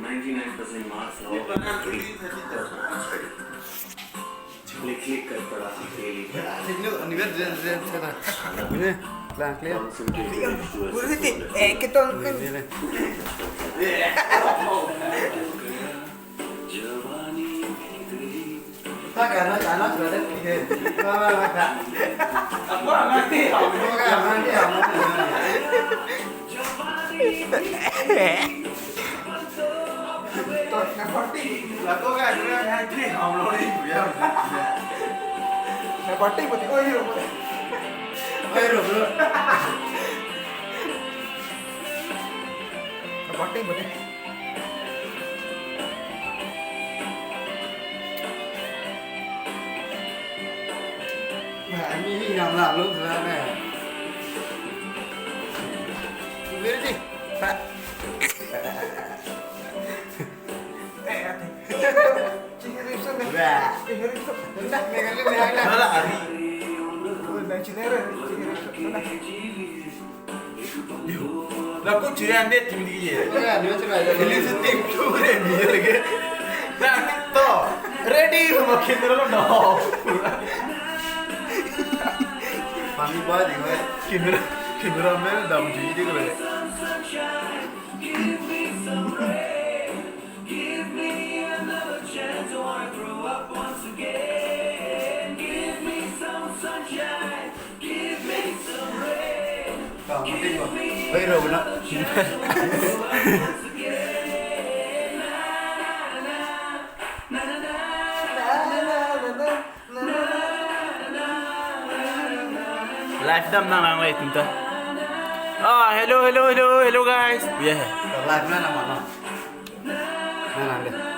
99% marks लाओ, click कर पड़ा अकेली। Ini yang lalu sebenarnya. Beri sih, Pak. Lah kok jiran dia tim dia. Ini tim cure dia lagi. Nah, to. Ready sama kindro no. पानी बहुत ही है kindro में दम जी दी करे. Bây giờ nó Live dam nang lang late nito. Ah, hello guys. Yeah. live na naman, no? Nah,